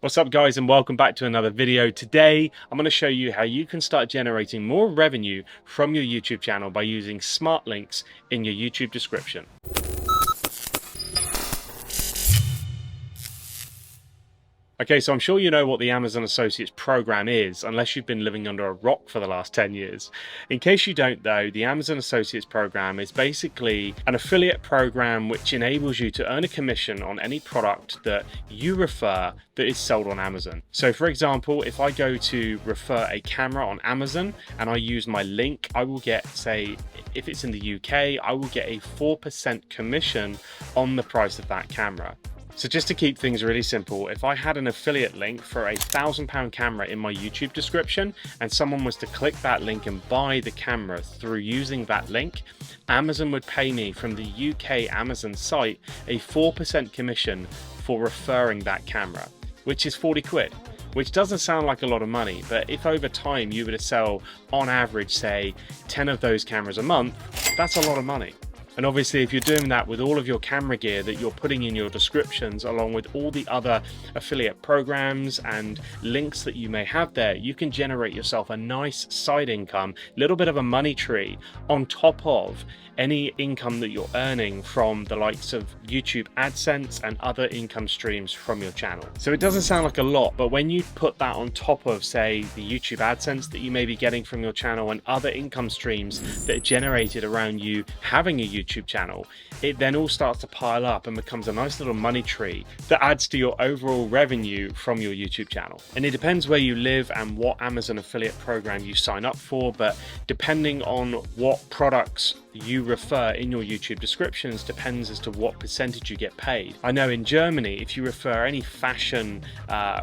What's up guys, and welcome back to another video. Today I'm going to show you how you can start generating more revenue from your YouTube channel by using smart links in your YouTube description. Okay, so I'm sure you know what the Amazon Associates program is, unless you've been living under a rock for the last 10 years. In case you don't though, the Amazon Associates program is basically an affiliate program which enables you to earn a commission on any product that you refer that is sold on Amazon. So for example, if I go to refer a camera on Amazon and I use my link, I will get, say, if it's in the UK, I will get a 4% commission on the price of that camera. So just to keep things really simple, if I had an affiliate link for a £1,000 camera in my YouTube description and someone was to click that link and buy the camera through using that link, Amazon would pay me from the UK Amazon site a 4% commission for referring that camera, which is 40 quid. Which doesn't sound like a lot of money, but if over time you were to sell on average, say 10 of those cameras a month, that's a lot of money. And obviously if you're doing that with all of your camera gear that you're putting in your descriptions, along with all the other affiliate programs and links that you may have there, you can generate yourself a nice side income, little bit of a money tree on top of any income that you're earning from the likes of YouTube AdSense and other income streams from your channel. So it doesn't sound like a lot, but when you put that on top of, say, the YouTube AdSense that you may be getting from your channel and other income streams that are generated around you having a YouTube channel, it then all starts to pile up and becomes a nice little money tree that adds to your overall revenue from your YouTube channel. And it depends where you live and what Amazon affiliate program you sign up for, but depending on what products you refer in your YouTube descriptions depends as to what percentage you get paid. I know in Germany, if you refer any fashion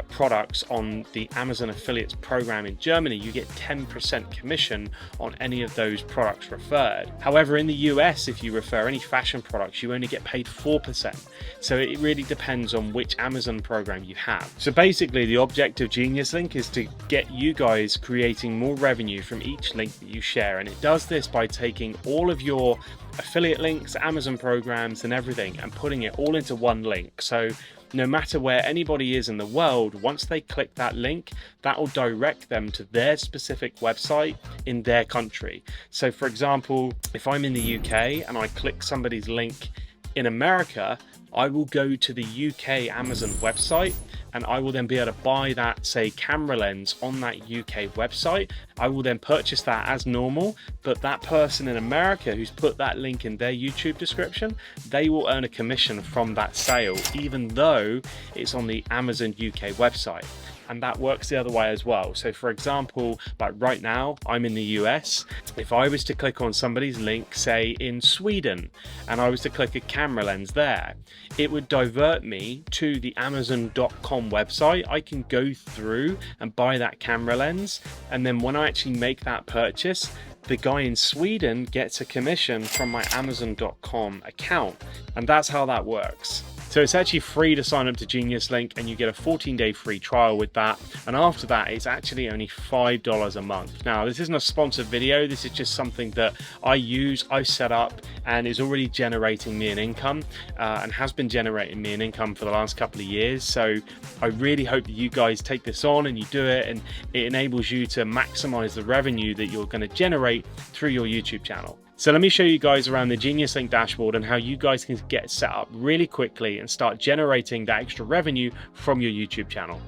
products on the Amazon affiliates program in Germany, you get 10% commission on any of those products referred. However, in the US, if you refer any fashion products, you only get paid 4%. So it really depends on which Amazon program you have. So basically the object of Geniuslink is to get you guys creating more revenue from each link that you share. And it does this by taking all of your affiliate links, Amazon programs and everything and putting it all into one link. So no matter where anybody is in the world, once they click that link, that will direct them to their specific website in their country. So for example, if I'm in the UK and I click somebody's link in America, I will go to the UK Amazon website and I will then be able to buy that, say, camera lens on that UK website. I will then purchase that as normal, but that person in America who's put that link in their YouTube description, they will earn a commission from that sale, even though it's on the Amazon UK website. And that works the other way as well. So for example, like right now, I'm in the US. If I was to click on somebody's link, say in Sweden, and I was to click a camera lens there, it would divert me to the Amazon.com website. I can go through and buy that camera lens. And then when I actually make that purchase, the guy in Sweden gets a commission from my Amazon.com account. And that's how that works. So it's actually free to sign up to Geniuslink and you get a 14-day free trial with that. And after that, it's actually only $5 a month. Now, this isn't a sponsored video. This is just something that I use, I set up and is already generating me an income and has been generating me an income for the last couple of years. So I really hope that you guys take this on and you do it, and it enables you to maximize the revenue that you're going to generate through your YouTube channel. So let me show you guys around the Geniuslink dashboard and how you guys can get set up really quickly and start generating that extra revenue from your YouTube channel.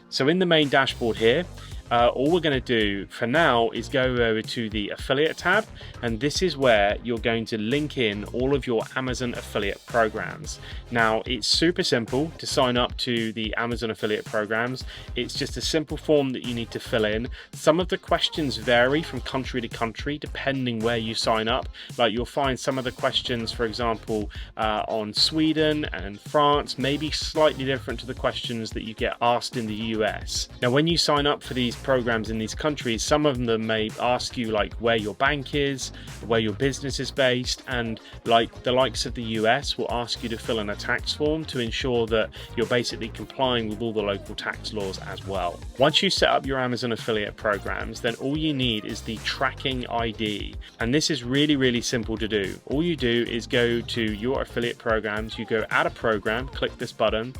So in the main dashboard here, all we're going to do for now is go over to the affiliate tab, and this is where you're going to link in all of your Amazon affiliate programs. Now it's super simple to sign up to the Amazon affiliate programs. It's just a simple form that you need to fill in. Some of the questions vary from country to country depending where you sign up. Like you'll find some of the questions, for example, on Sweden and France may be slightly different to the questions that you get asked in the US. Now when you sign up for these programs in these countries, some of them may ask you like where your bank is, where your business is based, and like the likes of the US will ask you to fill in a tax form to ensure that you're basically complying with all the local tax laws as well. Once you set up your Amazon affiliate programs, then all you need is the tracking ID, and this is really simple to do. All you do is go to your affiliate programs, you go add a program, click this button,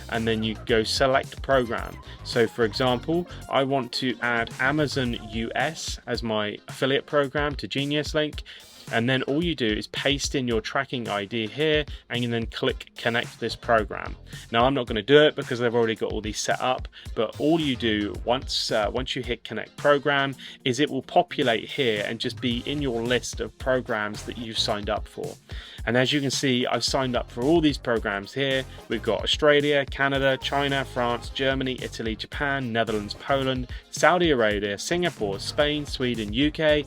and then you go select program. So for example, I want to add Amazon US as my affiliate program to Geniuslink, and then all you do is paste in your tracking ID here and you then click connect this program. Now I'm not going to do it because I've already got all these set up, but all you do once you hit connect program is it will populate here and just be in your list of programs that you've signed up for. And as you can see, I've signed up for all these programs here. We've got Australia, Canada, China, France, Germany, Italy, Japan, Netherlands, Poland, Saudi Arabia, Singapore, Spain, Sweden, UK,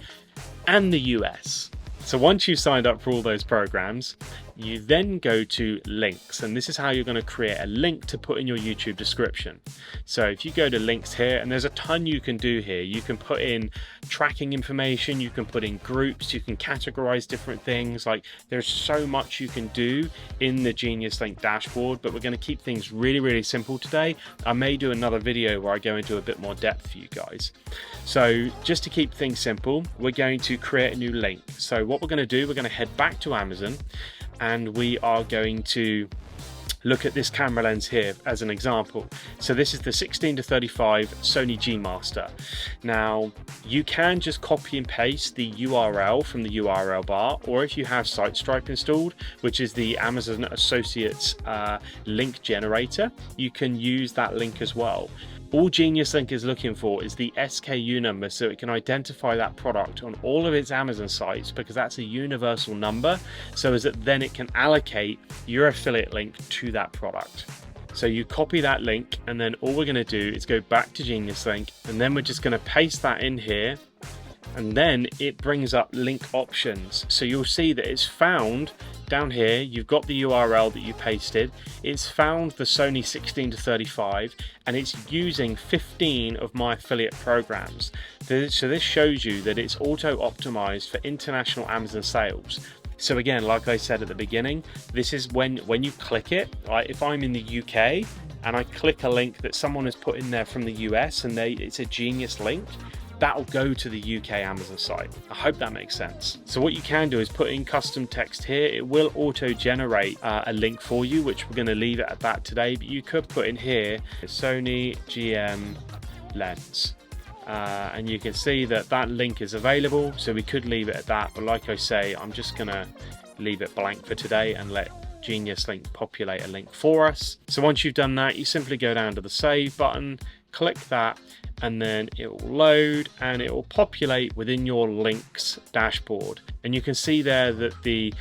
and the US. So once you've signed up for all those programs, you then go to links, and this is how you're going to create a link to put in your YouTube description. So if you go to links here, and there's a ton you can do here. You can put in tracking information, you can put in groups, you can categorize different things. Like there's so much you can do in the Geniuslink dashboard, but we're going to keep things really simple today. I may do another video where I go into a bit more depth for you guys. So just to keep things simple, we're going to create a new link. So what we're going to do, we're going to head back to Amazon, and we are going to look at this camera lens here as an example. So this is the 16-35 Sony G Master. Now you can just copy and paste the URL from the URL bar, or if you have SiteStripe installed, which is the Amazon Associates link generator, you can use that link as well. All Geniuslink is looking for is the SKU number, so it can identify that product on all of its Amazon sites, because that's a universal number, so as that then it can allocate your affiliate link to that product. So you copy that link, and then all we're going to do is go back to Geniuslink, and then we're just going to paste that in here, and then it brings up link options. So you'll see that it's found down here, you've got the URL that you pasted, it's found the Sony 16-35, and it's using 15 of my affiliate programs. So this shows you that it's auto optimized for international Amazon sales. So again, like I said at the beginning, this is when you click it, right? If I'm in the UK and I click a link that someone has put in there from the US and it's a Genius link, that'll go to the UK Amazon site. I hope that makes sense. So what you can do is put in custom text here. It will auto generate a link for you, which we're going to leave it at that today, but you could put in here Sony GM lens. And you can see that that link is available, so we could leave it at that, but like I say, I'm just gonna leave it blank for today and let Geniuslink populate a link for us. So once you've done that, you simply go down to the save button, click that, and then it will load and it will populate within your links dashboard. And you can see there that the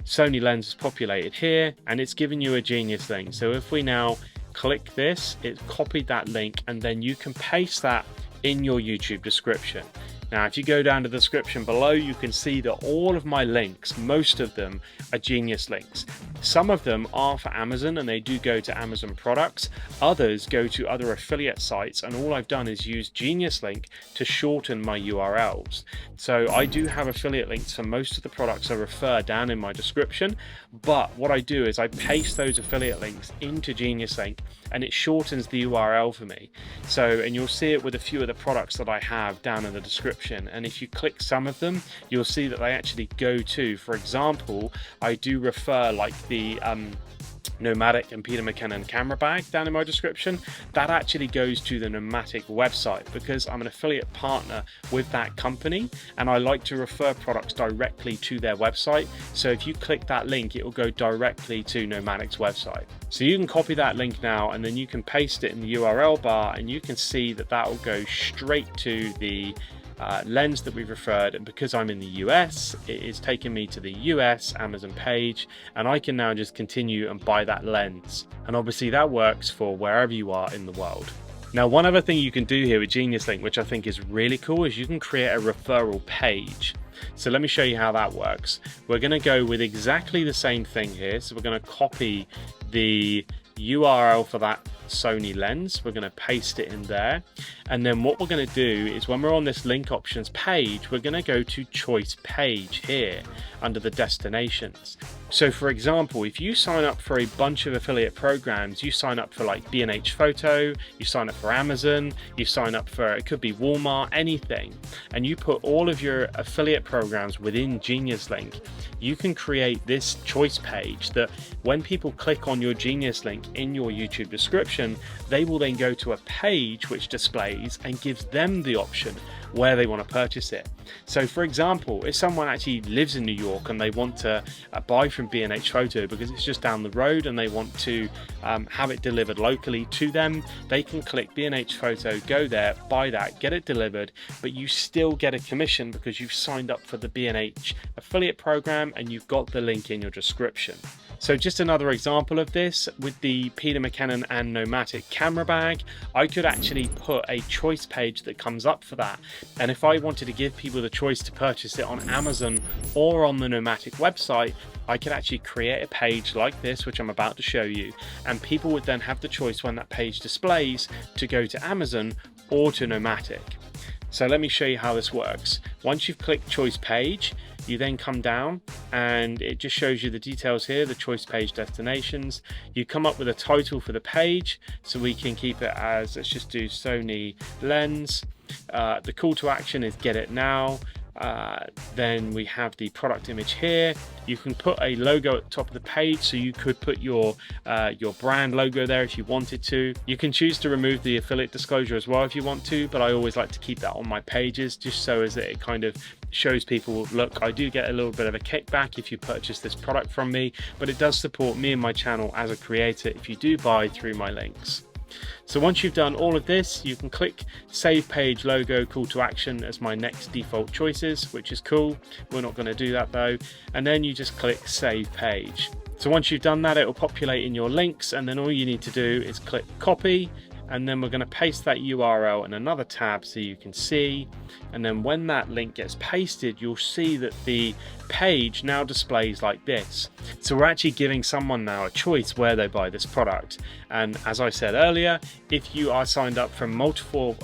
Sony lens is populated here, and it's giving you a Geniuslink. So if we now click this, it's copied that link, and then you can paste that in your YouTube description. Now if you go down to the description below, you can see that all of my links, most of them are Genius links. Some of them are for Amazon and they do go to Amazon products, others go to other affiliate sites, and all I've done is use Geniuslink to shorten my URLs. So I do have affiliate links for most of the products I refer down in my description, but what I do is I paste those affiliate links into Geniuslink and it shortens the URL for me. So, and you'll see it with a few of the products that I have down in the description, and if you click some of them, you'll see that they actually go to, for example, I do refer like the Nomadic and Peter McKinnon camera bag down in my description. That actually goes to the Nomadic website because I'm an affiliate partner with that company and I like to refer products directly to their website. So if you click that link, it will go directly to Nomadic's website. So you can copy that link now and then you can paste it in the URL bar, and you can see that that will go straight to the lens that we've referred, and because I'm in the US, it is taking me to the US Amazon page, and I can now just continue and buy that lens. And obviously that works for wherever you are in the world. Now, one other thing you can do here with Geniuslink, which I think is really cool, is you can create a referral page. So let me show you how that works. We're going to go with exactly the same thing here. So we're going to copy the URL for that Sony lens. We're going to paste it in there, and then what we're going to do is when we're on this link options page, we're going to go to choice page here under the destinations. So for example, if you sign up for a bunch of affiliate programs, you sign up for like B&H Photo, you sign up for Amazon, you sign up for, it could be Walmart, anything, and you put all of your affiliate programs within Geniuslink, you can create this choice page that when people click on your Geniuslink in your YouTube description, they will then go to a page which displays and gives them the option where they want to purchase it. So for example, if someone actually lives in New York and they want to buy from B&H Photo because it's just down the road and they want to have it delivered locally to them, they can click B&H Photo, go there, buy that, get it delivered, but you still get a commission because you've signed up for the B&H affiliate program and you've got the link in your description. So just another example of this with the Peter McKinnon and Nomatic camera bag, I could actually put a choice page that comes up for that. And if I wanted to give people the choice to purchase it on Amazon or on the Nomatic website, I could actually create a page like this, which I'm about to show you, and people would then have the choice when that page displays to go to Amazon or to Nomatic. So let me show you how this works. Once you've clicked choice page, you then come down and it just shows you the details here, the choice page destinations. You come up with a title for the page, so we can keep it as, let's just do Sony lens. The call to action is get it now. Then we have the product image here. You can put a logo at the top of the page, so you could put your brand logo there if you wanted to. You can choose to remove the affiliate disclosure as well if you want to, but I always like to keep that on my pages just so as it kind of shows people, look, I do get a little bit of a kickback if you purchase this product from me, but it does support me and my channel as a creator if you do buy through my links. So once you've done all of this, you can click save page, logo, call to action as my next default choices, which is cool. We're not going to do that though. And then you just click save page. So once you've done that, it will populate in your links, and then all you need to do is click copy, and then we're going to paste that URL in another tab so you can see. And then when that link gets pasted, you'll see that the page now displays like this. So we're actually giving someone now a choice where they buy this product. And as I said earlier, if you are signed up from multiple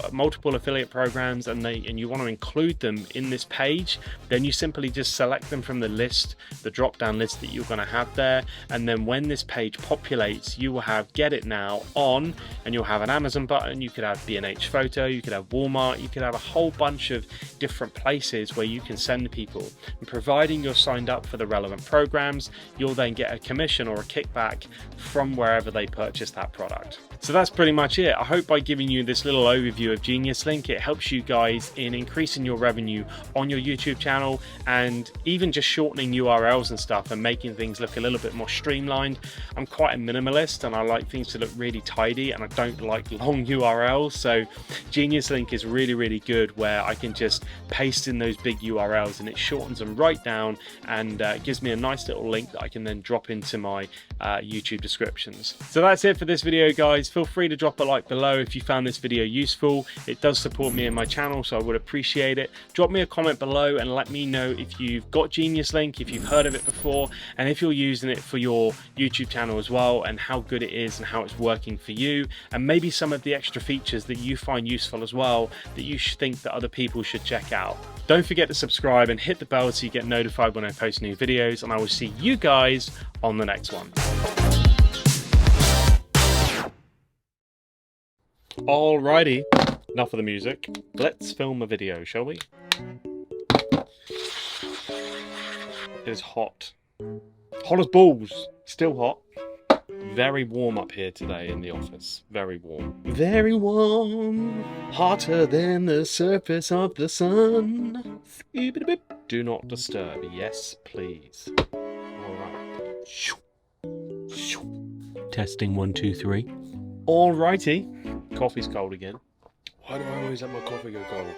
affiliate programs and you want to include them in this page, then you simply just select them from the list, the drop down list that you're going to have there. And then when this page populates, you will have get it now on, and you'll have an Amazon button, you could have B&H Photo, you could have Walmart, you could have a whole bunch of different places where you can send people. And providing you're signed up for the relevant programs, you'll then get a commission or a kickback from wherever they purchase that product. So that's pretty much it. I hope by giving you this little overview of Geniuslink, it helps you guys in increasing your revenue on your YouTube channel, and even just shortening URLs and stuff and making things look a little bit more streamlined. I'm quite a minimalist and I like things to look really tidy, and I don't like long URLs. So Geniuslink is really, really good where I can just paste in those big URLs and it shortens them right down and gives me a nice little link that I can then drop into my YouTube descriptions. So that's it for this video, guys. Feel free to drop a like below if you found this video useful. It does support me and my channel, so I would appreciate it. Drop me a comment below and let me know if you've got Geniuslink, if you've heard of it before, and if you're using it for your YouTube channel as well, and how good it is and how it's working for you, and maybe some of the extra features that you find useful as well that you think that other people should check out. Don't forget to subscribe and hit the bell so you get notified when I post new videos, and I will see you guys on the next one. Alrighty, enough of the music. Let's film a video, shall we? It is hot. Hot as balls. Still hot. Very warm up here today in the office. Very warm. Very warm. Hotter than the surface of the sun. Do not disturb. Yes, please. Alright. Testing 1, 2, 3. Alrighty. Coffee's cold again. Why do I always let my coffee go cold? I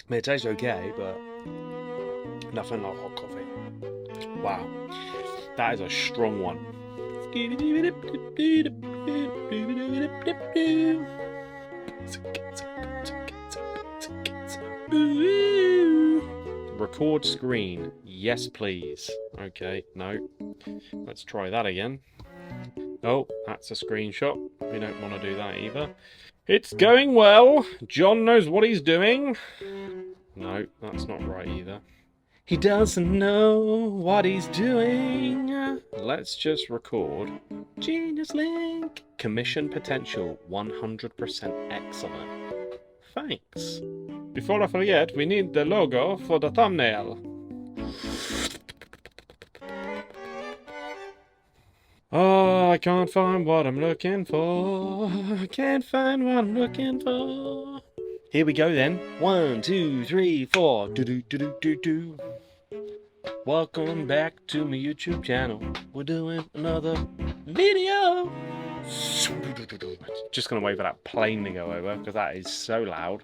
mean, it tastes okay, but nothing like hot coffee. Wow. That is a strong one. Record screen. Yes, please. Okay, no. Let's try that again. Oh, that's a screenshot. We don't want to do that either. It's going well. John knows what he's doing. No, that's not right either. He doesn't know what he's doing. Let's just record. Geniuslink. Commission potential 100% excellent. Thanks. Before I forget, we need the logo for the thumbnail. Oh, I can't find what I'm looking for. I can't find what I'm looking for. Here we go then. 1, 2, 3, 4. Do do do do do do. Welcome back to my YouTube channel. We're doing another video. Just gonna wait for that plane to go over because that is so loud.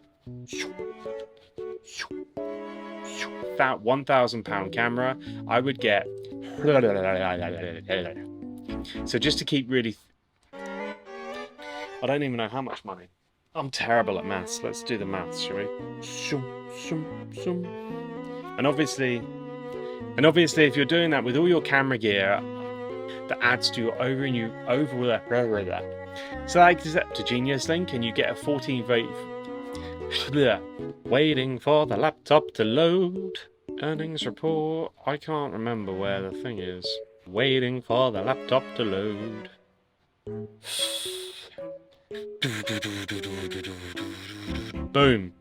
That £1,000 camera, I would get. So just to keep really, I don't even know how much money. I'm terrible at maths. Let's do the maths, shall we? And obviously, if you're doing that with all your camera gear, that adds to your over. So I accept to Geniuslink, and you get a 14 vote. Waiting for the laptop to load. Earnings report. I can't remember where the thing is. Waiting for the laptop to load. Boom.